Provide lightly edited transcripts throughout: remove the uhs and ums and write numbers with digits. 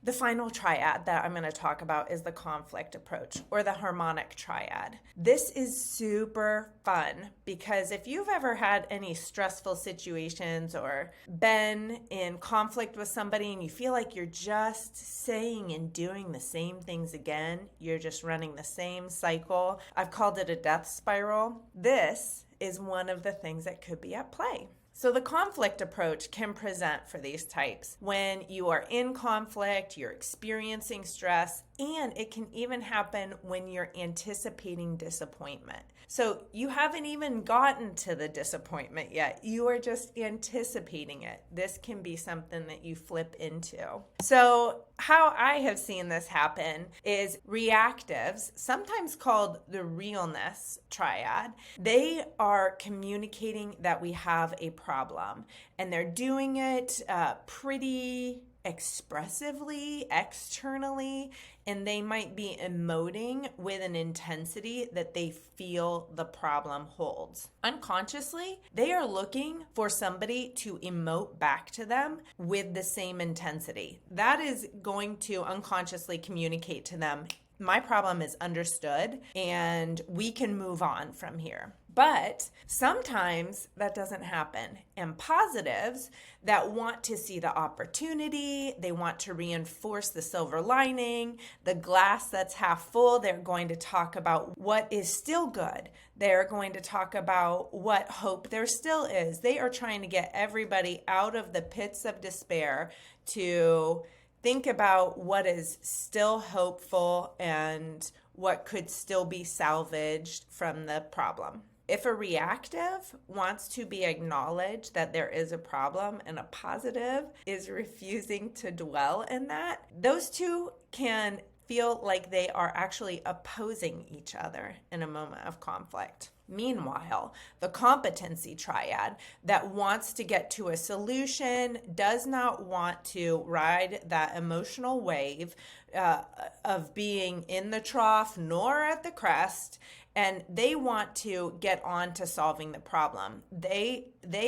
The final triad that I'm going to talk about is the conflict approach, or the harmonic triad. This is super fun because if you've ever had any stressful situations or been in conflict with somebody and you feel like you're just saying and doing the same things again, you're just running the same cycle. I've called it a death spiral. This is one of the things that could be at play. So the conflict approach can present for these types when you are in conflict, you're experiencing stress, and it can even happen when you're anticipating disappointment. So you haven't even gotten to the disappointment yet. You are just anticipating it. This can be something that you flip into. So how I have seen this happen is reactives, sometimes called the realness triad. They are communicating that we have a problem, and they're doing it pretty expressively, externally, and they might be emoting with an intensity that they feel the problem holds. Unconsciously, they are looking for somebody to emote back to them with the same intensity. That is going to unconsciously communicate to them, my problem is understood and we can move on from here. But sometimes that doesn't happen. And positives that want to see the opportunity, they want to reinforce the silver lining, the glass that's half full, they're going to talk about what is still good. They're going to talk about what hope there still is. They are trying to get everybody out of the pits of despair to think about what is still hopeful and what could still be salvaged from the problem. If a reactive wants to be acknowledged that there is a problem and a positive is refusing to dwell in that, those two can feel like they are actually opposing each other in a moment of conflict. Meanwhile, the competency triad that wants to get to a solution does not want to ride that emotional wave of being in the trough nor at the crest, and they want to get on to solving the problem. They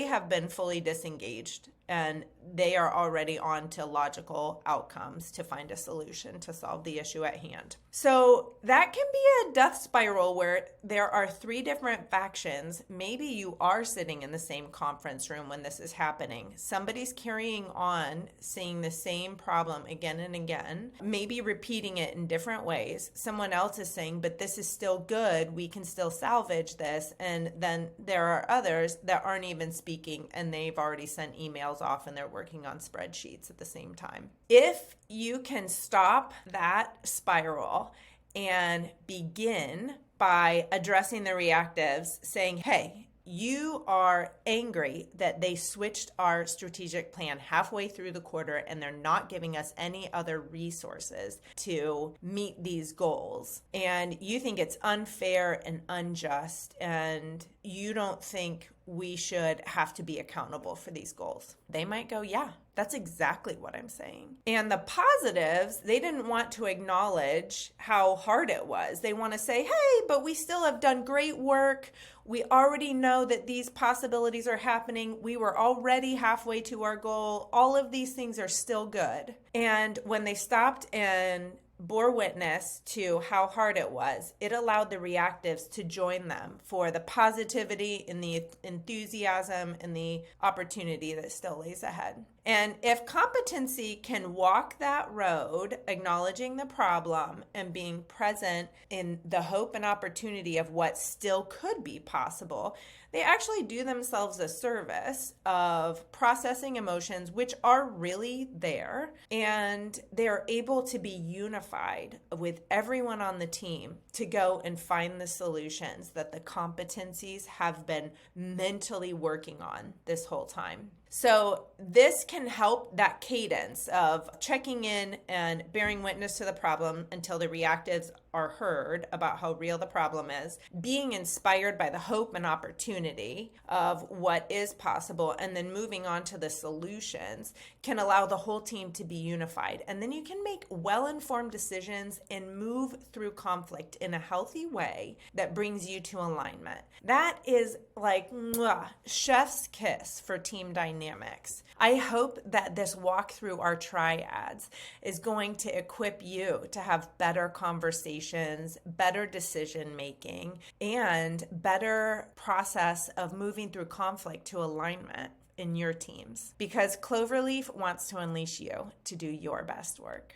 have been fully disengaged and they are already on to logical outcomes to find a solution to solve the issue at hand. So that can be a death spiral where there are three different factions. Maybe you are sitting in the same conference room when this is happening. Somebody's carrying on, seeing the same problem again and again, maybe repeating it in different ways. Someone else is saying, but this is still good. We can still salvage this. And then there are others that aren't even speaking and they've already sent emails off and they're working on spreadsheets at the same time. If you can stop that spiral and begin by addressing the reactives, saying, hey, you are angry that they switched our strategic plan halfway through the quarter and they're not giving us any other resources to meet these goals. And you think it's unfair and unjust, and you don't think we should have to be accountable for these goals. They might go, yeah, that's exactly what I'm saying. And the positives, they didn't want to acknowledge how hard it was. They want to say, hey, but we still have done great work. We already know that these possibilities are happening. We were already halfway to our goal. All of these things are still good. And when they stopped and bore witness to how hard it was, it allowed the reactives to join them for the positivity and the enthusiasm and the opportunity that still lays ahead. And if competency can walk that road, acknowledging the problem and being present in the hope and opportunity of what still could be possible, they actually do themselves a service of processing emotions which are really there, and they're able to be unified with everyone on the team to go and find the solutions that the competencies have been mentally working on this whole time. So this can help that cadence of checking in and bearing witness to the problem until the reactives are heard about how real the problem is, being inspired by the hope and opportunity of what is possible, and then moving on to the solutions can allow the whole team to be unified. And then you can make well-informed decisions and move through conflict in a healthy way that brings you to alignment. That is like chef's kiss for team dynamics. dynamics. I hope that this walk through our triads is going to equip you to have better conversations, better decision making, and better process of moving through conflict to alignment in your teams. Because Cloverleaf wants to unleash you to do your best work.